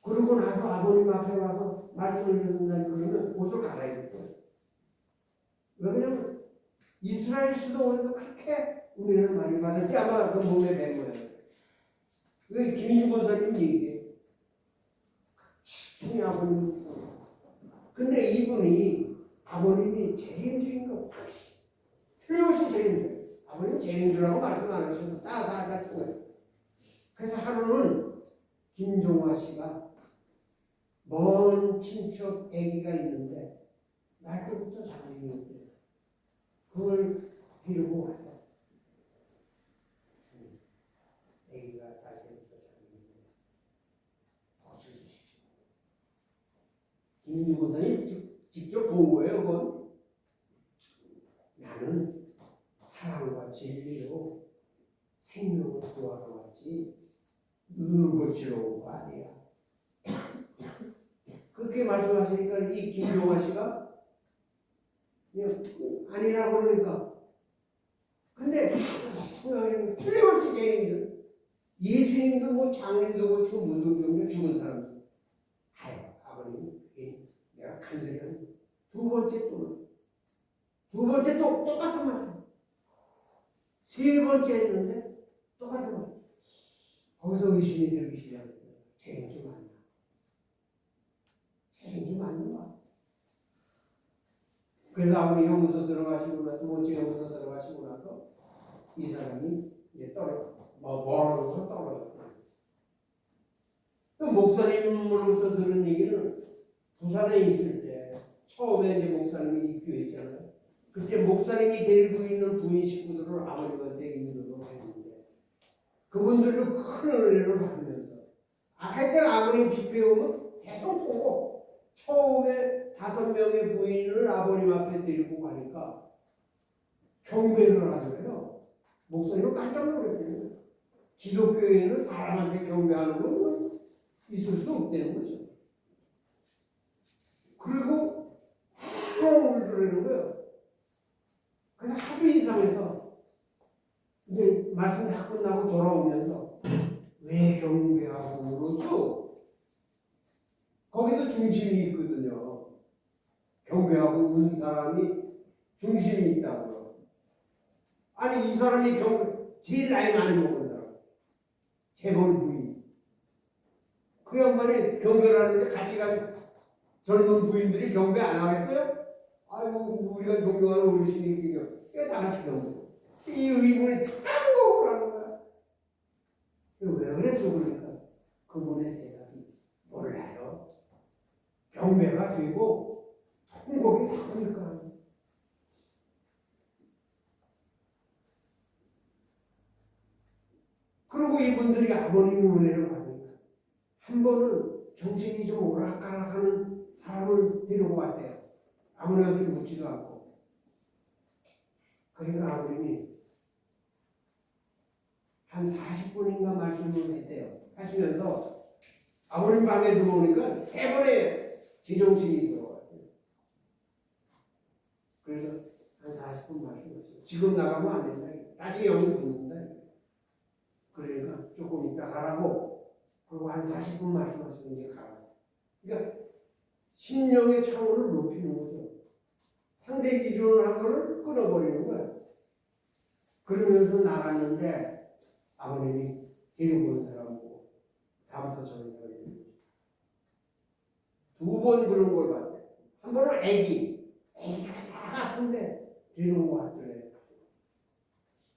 그러고 나서 아버님 앞에 와서 말씀을 듣는다 그러면 옷을 갈아입을. 왜 그러냐면 이스라엘 수도원에서 그렇게 은혜를 많이 받을 때 아마 그 몸에 밴 거예요. 왜 김인중 권사님 얘기해? 친히 아버님 있어. 근데 이분이 아버님이 재림주인 거 틀림없이 재림주. 아버님 재림주라고 말씀 안 하시고 다 통해요. 그래서 하루는 김종화 씨가 먼 친척 아기가 있는데 날 때부터 장님이었대요. 그걸 데리고 와서 아기가 날 때부터 장님인데 고쳐주십시오. 김인중 권사님 직접 본 거예요. 그건 나는 사랑과 진리로 생명을 구하러 왔지 눈을 고치러 온 거 아니야. 그렇게 말씀하시니까 이 김종화 씨가 그냥 아니라고 그러니까. 근데 생각해보면 틀림없이 재림주. 예수님도 뭐 장님도 고치고 문둥병도 죽은 사람도. 아유 아버님 내가 간절히 하는 두 번째 또 똑같은 말씀. 세 번째 했는데 똑같은 말씀. 거기서 의심이 들기 시작해요. 재림주 맞나? 재림주 맞는가? 그래서 아무리 형무소 들어가시고 나서 두 번째 형무소 들어가시고 나서 이 사람이 이제 멀어져서 떨어졌다. 또 목사님으로부터 들은 얘기는 부산에 있을 때 처음에 이제 목사님이 입교했잖아요. 그때 목사님이 데리고 있는 부인 식구들을 아버님한테 인도로 했는데 그분들도 큰 은혜를 받으면서 하여튼 아버님 집회에 오면 계속 보고 처음에 5명의 부인을 아버님 앞에 데리고 가니까 경배를 하더래요. 목사님은 깜짝 놀랐대요. 기독교에는 사람한테 경배하는 건 있을 수 없다는 거죠. 그리고 펑 울더라는 거예요. 그래서 하루 이상해서 이제 말씀 다 끝나고 돌아오면서 왜 경배하고로서 거기도 중심이 있거든요. 경배하고 우는 사람이 중심이 있다고요. 아니 이 사람이 제일 나이 많이 먹은 사람 재벌 부인 그 양반이 경배를 하는데 같이 간 젊은 부인들이 경배 안 하겠어요? 아이고 우리가 존경하는 어르신이 다 같이 경배. 이 의문이 탁 오라는 거야. 왜 그랬어? 그러니까 그분의 대답이 몰라요. 경배가 되고 통곡이 나오니까. 그리고 이분들이 아버님 은혜를 받으니까 한 번은 정신이 좀 오락가락하는 사람을 데리고 왔대요. 아버님한테 묻지도 않고. 그러니까 아버님이 한 40분인가 말씀을 했대요. 하시면서 아버님 방에 들어오니까 대번에 제정신이 들어왔대요. 그래서 한 40분 말씀하시고 지금 나가면 안 된다. 다시 영이 붙는다. 그러니까 조금 이따 가라고. 그리고 한 40분 말씀하시고 이제 가라고. 그러니까 심령의 차원을 높이는 거죠. 상대 기준을 한 거를 끊어버리는 거야. 그러면서 나갔는데 아버님이 데리고 온 사람이고 다음부터 저는 사람이 두 번 그런 걸 봤대. 한 번은 애기가 다 아픈데 데리고 왔더래.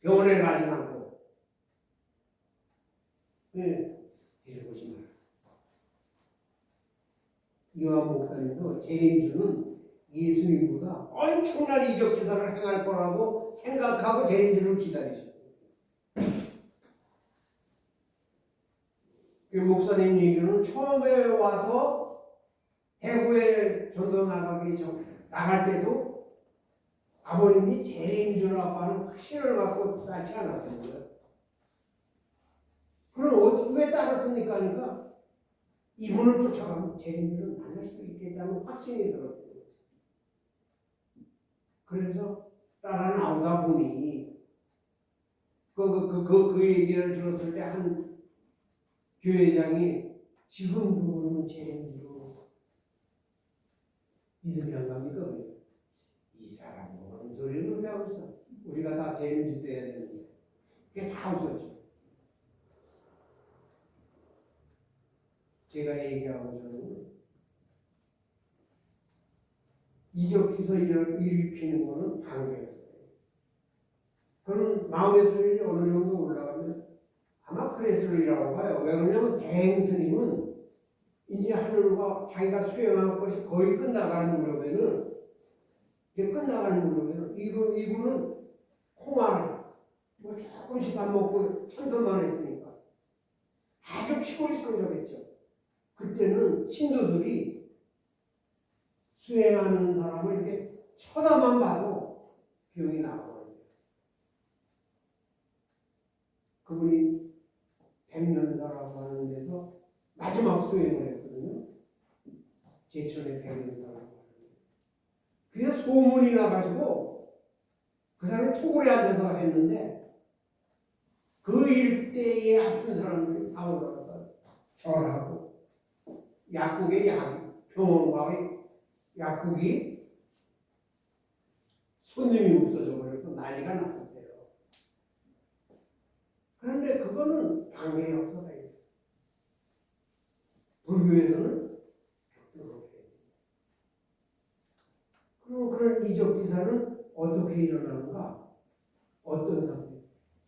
병원에 가지 않고. 네, 데리고 오지 마라. 이완 목사님도 재림주는 예수님보다 엄청난 이적 기사를 행할 거라고 생각하고 재림주를 기다리셨어요. 목사님 얘기는 처음에 와서 대구에 전도 나갈 때도 아버님이 재림주라고 하는 확신을 갖고 따지 않았던 거예요. 그럼 왜 따랐습니까? 하니까 이분을 쫓아가면 재림주를 만날 수도 있겠다는 확신이 들었어요. 그래서 따라 나오다 보니 그 얘기를 들었을 때 한 교회장이 지금도 그러면 재림주로 믿음이 안 갑니까? 이 사람 뭔 소리를 그렇게 하고 있어. 우리가 다 재림주 돼야 되는데 그게 다 웃었죠. 제가 얘기하고 저는 이적기서 일으키는 거는 방해였어요. 그런 마음의 소리이 어느 정도 올라가면 아마 그랬으리라고 봐요. 왜 그러냐면 대행스님은 이제 하늘과 자기가 수행한 것이 거의 끝나가는 무렵에는 이분은 콩알 뭐 조금씩 밥 먹고 참선만 했으니까 아주 피곤성적했죠. 그때는 신도들이 수행하는 사람을 이렇게 쳐다만 봐도 병이 나거든요. 그분이 백년사라고 하는 데서 마지막 수행을 했거든요. 제천의 백년사라고 하는 데. 그게 소문이 나가지고 그 사람이 토굴에 앉아서 했는데 그 일대에 아픈 사람들이 다 올라가서 절하고 약국의 병원과의 약국이 손님이 없어져 버려서 난리가 났었대요. 그런데 그거는 방해 역사예요. 불교에서는 그럼 그런 이적 기사는 어떻게 일어나는가? 어떤 상태?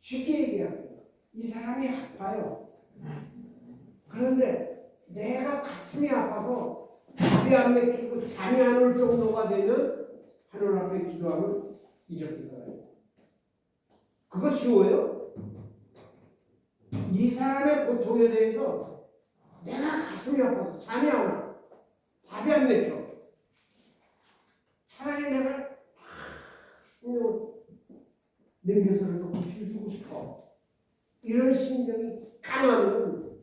쉽게 얘기하면 이 사람이 아파요. 그런데 내가 가슴이 아파서 밥이 안 먹히고 잠이 안 올 정도가 되면 하늘 앞에 기도하면 이적 기사예요. 그거 쉬워요? 이 사람의 고통에 대해서 내가 가슴이 아파서 잠이 안 와. 밥이 안 먹혀. 차라리 내가 생명을 냉겨서라도 고쳐주고 싶어. 이런 심정이 강하면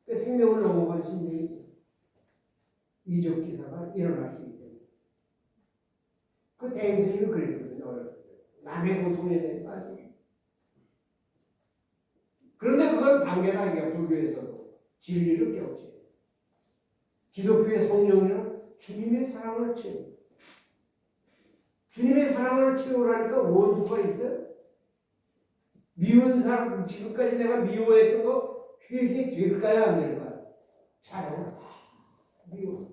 그 생명을 넘어간 심정이 이적 기사가 일어날 수 있다. 그 대행스님이 그랬거든요. 어렸을 때. 남의 고통에 대해서 아주. 그런데 그건 반대다. 이게 불교에서도 진리를 깨우치. 기독교의 성령이란 주님의 사랑을 채우. 주님의 사랑을 채우라니까 원수가 있어요? 미운 사람, 지금까지 내가 미워했던 거 회개될까요? 안 될까요? 잘해라. 미워.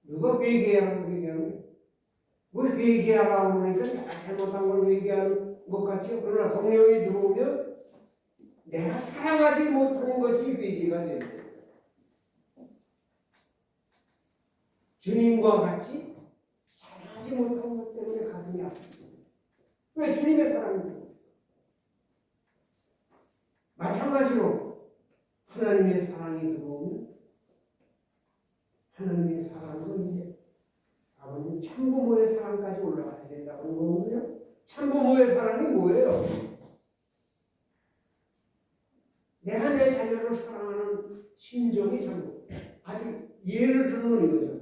누가 회개하라고 회개하는 거야? 왜 회개하라고 그러니까 내가 잘못한 걸 회개하는 것 같지요? 그러나 성령이 들어오면 내가 사랑하지 못하는 것이 회개가 되는 거예요. 주님과 같이 사랑하지 못한 것 때문에 가슴이 아프죠. 왜? 주님의 사랑입니다. 마찬가지로 하나님의 사랑이 들어오면 하나님의 사랑은 이제 아버님 참부모의 사랑까지 올라가야 된다고 하는 거거든요. 참부모의 사랑이 뭐예요? 내가 내 자녀를 사랑하는 심정이 참 아주 예를 들면 이거죠.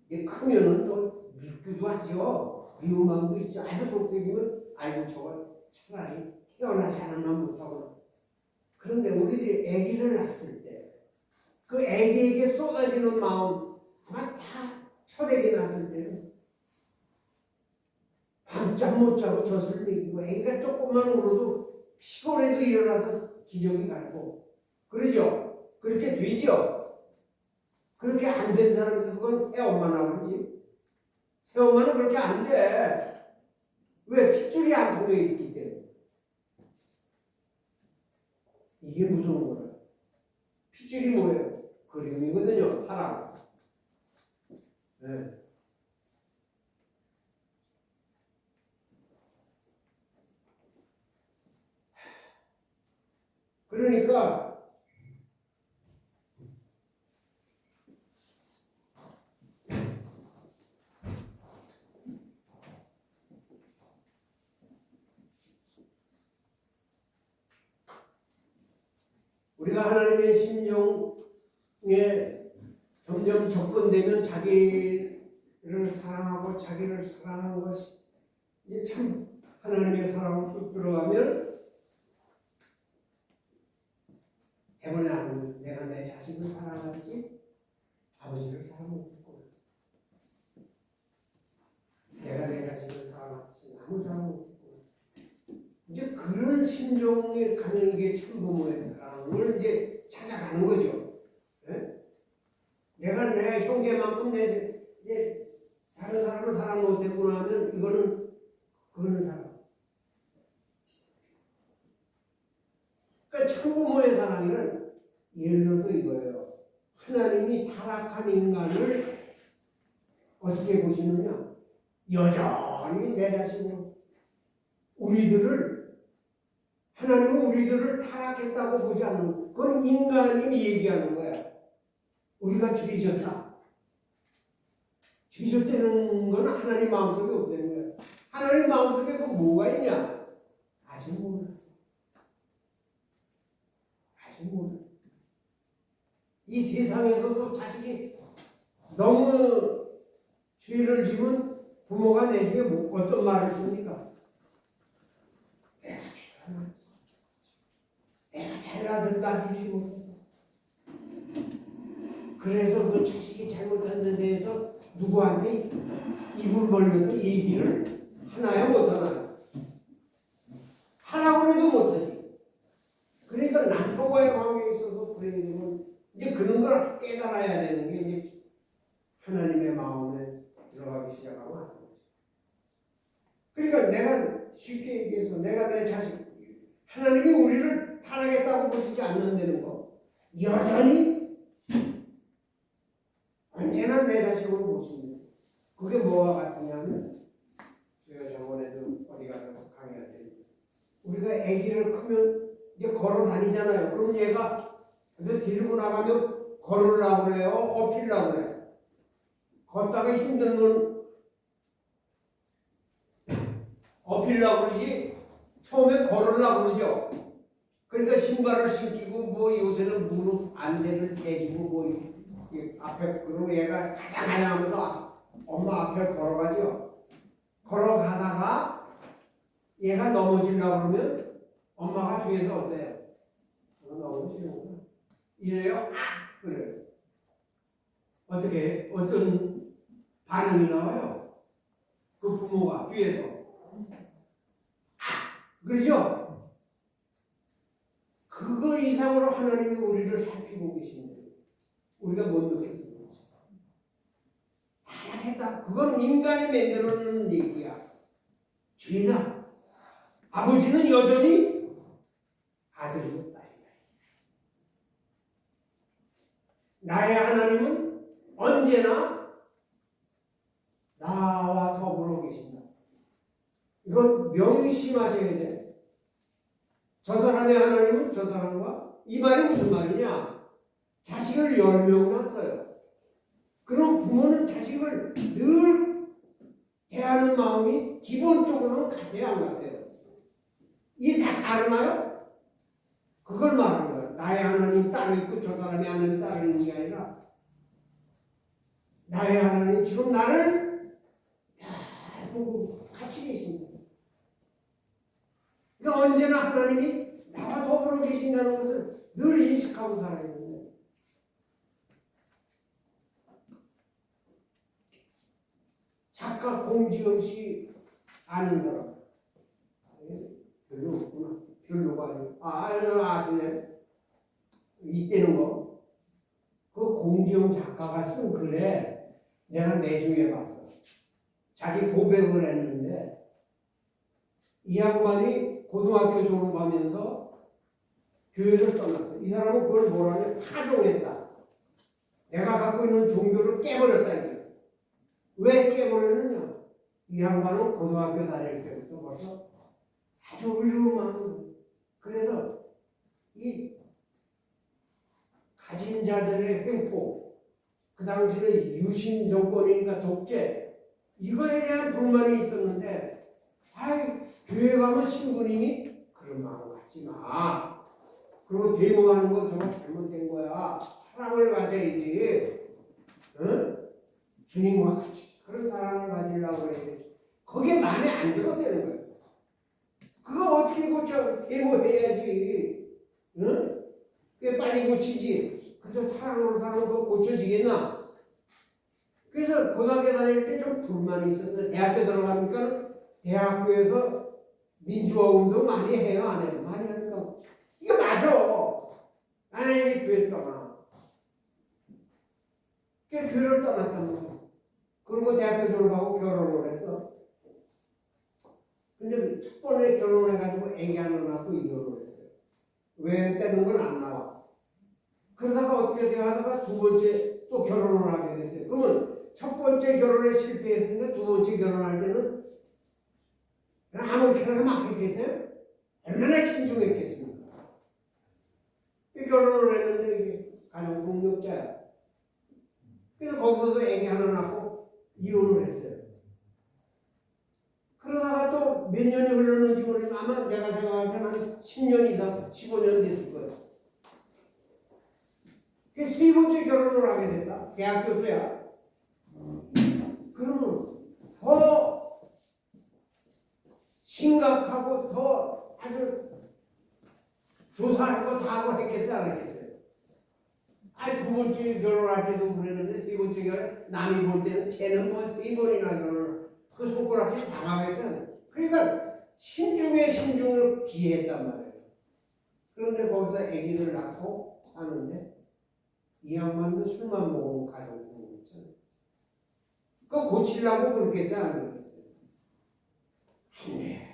이게 크면은 또 밉기도 하죠. 미운 마음도 있죠. 아주 속색이면 아이고 저거 차라리 태어나지 않으면 못하구나. 그런데 우리들이 아기를 낳았을 때 그 아기에게 쏟아지는 마음 아마 다 첫 아기 낳았을 때는 밤잠 못 자고 젖을 먹이고 애기가 조금만 울어도 피곤해도 일어나서 기저귀 갈고 그러죠? 그렇게 되죠? 그렇게 안 된 사람이 그건 새엄마나 그러지. 새엄마는 그렇게 안 돼. 왜? 핏줄이 안 통해 있기 때문에. 이게 무서운 거야. 핏줄이 뭐예요? 그림이거든요. 사랑. 네. 그러니까 우리가 하나님의 심정에 점점 접근되면 자기를 사랑하고 자기를 사랑하는 것이 이제 참 하나님의 사랑으로 쑥 들어가면 대번에 내가 내 자신을 사랑하지 아버지를 사랑 못했고 내가 내 자신을 사랑하지 아무 사랑 못했고 이제 그런 심정에 가면 이게 참 부모의 사랑을 이제 찾아가는 거죠. 네? 내가 내 형제만큼 이제 다른 사람을 사랑 못했구나 하면 그거는 사랑. 그러니까 참부모의 사랑이란 예를 들어서 이거예요. 하나님이 타락한 인간을 어떻게 보시느냐? 여전히 내 자신으로 하나님은 우리들을 타락했다고 보지 않는 그건 인간이 얘기하는 거야. 우리가 죄졌다. 죄졌다는 건 하나님 마음속에 없다는 거야. 하나님 마음속에 그 뭐가 있냐? 아직 몰랐어. 이 세상에서도 자식이 너무 죄를 지면 부모가 내중에 어떤 말을 씁니까? 내가 죄를 안 했어. 내가 잘 놔주지 못했어. 그래서 그 자식이 잘못한 데 대해서 누구한테 입을 벌려서 얘기를 하나요 못하나요? 하라고 해도 못하지. 그러니까 남편과의 관계에 있어서 그래야 되면 이제 그런 걸 깨달아야 되는 게 이제 하나님의 마음에 들어가기 시작하면 안 되죠. 그러니까 내가 쉽게 얘기해서 내가 내 자식 하나님이 우리를 타락했다고 보시지 않는다는 거 여전히 언제나 내 자식으로 보십니다. 그게 뭐와 같으냐면 제가 저번에도 어디 가서 강의할 때 우리가 아기를 크면 이제 걸어 다니잖아요. 그럼 얘가 데리고 나가면 걸으려고 그래요? 업히려고 그래요? 걷다가 힘든 건 업히려고 그러지 처음에 걸으려고 그러죠. 그러니까 신발을 신기고 뭐 요새는 무릎 안대를 대주고 뭐 앞에 그리고 얘가 가자마자 하면서 엄마 앞에 걸어가죠. 걸어가다가 얘가 넘어지려고 그러면 엄마가 뒤에서 어때요? 넘어지는구나. 이래요? 아! 그래요. 어떤 반응이 나와요? 그 부모가 뒤에서 아! 그러죠? 그거 이상으로 하나님이 우리를 살피고 계신데 우리가 못 느꼈어. 타락했다. 그건 인간이 만들어놓은 얘기야. 죄다. 아버지는 여전히 아들이고 딸이다. 나의 하나님은 언제나 나와 더불어 계신다. 이건 명심하셔야 돼. 저 사람의 하나님은 저 사람과 이 말이 무슨 말이냐? 자식을 10명 낳았어요. 그럼 부모는 자식을 늘 대하는 마음이 기본적으로는 같아요, 안 같아요? 이게 다 다르나요? 그걸 말하는 거예요. 나의 하나님 딸이 있고 저 사람의 하나님 딸이 있는 게 아니라 나의 하나님 지금 나를 잘 보고 같이 계십니다. 그러니까 언제나 하나님이 나와 더불어 계신다는 것을 늘 인식하고 살아야 됩니다. 작가 공지영 씨 아는 사람. 별로 없구나. 별로가 아니고. 아시네. 이때는 거. 그 공지영 작가가 쓴 글에 내가 내중에 봤어. 자기 고백을 했는데 이 양반이 고등학교 졸업하면서 교회를 떠났어. 이 사람은 그걸 뭐라냐? 파종했다. 내가 갖고 있는 종교를 깨버렸다. 이게. 왜 깨버렸느냐? 이 양반은 고등학교 다닐 때부터 벌써 아주 훌륭한. 그래서 이 가진 자들의 횡포, 그 당시는 유신 정권이니까 독재, 이거에 대한 불만이 있었는데, 교회 가면 신부님이 그런 마음 갖지 마. 그리고 데모하는 거 정말 잘못된 거야. 사랑을 가져야지. 응? 주님과 같이 그런 사랑을 가지려고 그래. 그게 마음에 안 들었다는 거예요. 그거 어떻게 고쳐? 데모해야지. 응? 그게 빨리 고치지. 그저 사랑으로 사는 거 고쳐지겠나? 그래서 고등학교 다닐 때 좀 불만이 있었는데 대학교 들어가니까 대학교에서 민주화 운동 많이 해요, 안 해요? 많이 하니까 이거 맞아. 하나님이 교회 떠나. 그 교회를 떠났단 말이야. 그리고 대학교 졸업하고 결혼을 했어. 근데 첫 번에 결혼해가지고 애기 하나 낳고 이혼을 했어요. 왜 떼는 건 안 나와. 그러다가 어떻게 되어 하다가 두 번째 또 결혼을 하게 됐어요. 그러면 첫 번째 결혼에 실패했으니까 두 번째 결혼할 때는 아무렇게나 막 했겠어요? 얼마나 신중했겠습니까? 결혼을 했는데 이게 가정폭력자야. 그래서 거기서도 애기 하나 낳고 이혼을 했어요. 그러다가 또 몇 년이 흘렀는지 모르지만 아마 내가 생각할 때는 한 10년 이상, 15년 됐을 거예요. 그 세 번째 결혼을 하게 됐다. 대학 교수야. 그러면 더 심각하고 더 아주 조사할 거 다 하고 했겠어요, 안 했겠어요? 두 번째 결혼할 때도 그랬는데 세 번째 결혼 남이 볼 때는 쟤는 뭐 세 번이나 결혼을 그 손가락질 당하겠어요. 그러니까 신중에 신중을 기했단 말이에요. 그런데 거기서 아기를 낳고 사는데 이 양반도 술만 먹으면 가정폭력 있잖아요. 그거 고치려고 그렇게 했어요, 안 그랬어요? 안 돼.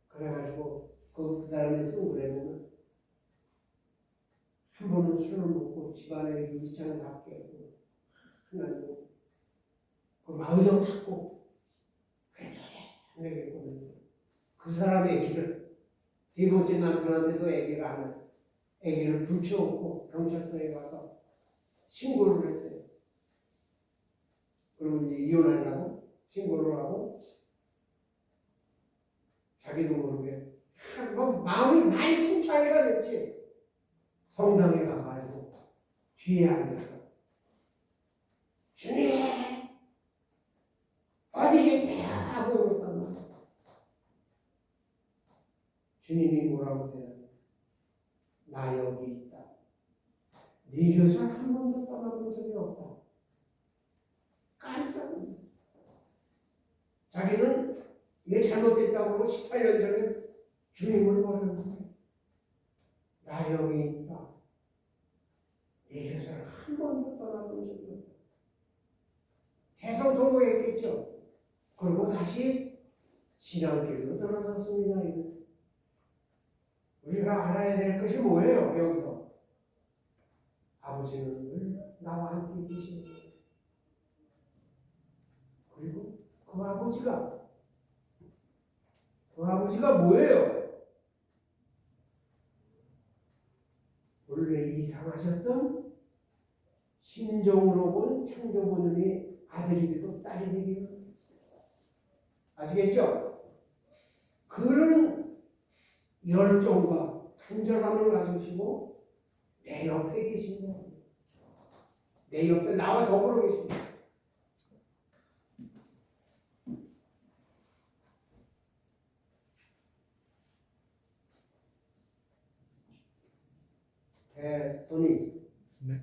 그래가지고 그 사람이 쓴 글에 보면 한 번은 술을 먹고 집안에 유리창 다 깨고 하나님 그 마음도 받고 그래도 내게 보면서 그 사람의 애기를 세 번째 남편한테도 애기가 하나 애기를 불쳐오고 경찰서에 가서 신고를 했대요. 그리고 이제 이혼하려고 신고를 하고 자기도 모르게 뭐 마음이 만신창이가 됐지. 성당에 가가지고 뒤에 앉아서 주님 어디 계세요? 하고 그랬단 말이야. 주님이 뭐라고 대답해? 나 여기 있다. 네 곁을 한 번도 떠나본 적이 없다. 깜짝 놀랐어. 자기는 이게 잘못됐다고 그러고 18년 전에 주님을 버렸는데 나 여기 있다. 네 곁을 한 번도 떠나본 적이 없다. 대성통곡했겠죠. 그리고 다시 신앙길로 들어섰습니다. 우리가 알아야 될 것이 뭐예요? 여기서 아버지는 늘 나와 함께 계시는 거예요. 그리고 그 아버지가 뭐예요? 원래 이상하셨던 심정으로 본 창조본연의 아들이 되고 딸이 되기를 아시겠죠? 그런 열정과 간절함을 가지시고 내 옆에 계신다. 내 옆에 나와 더불어 계신다. 손이
네.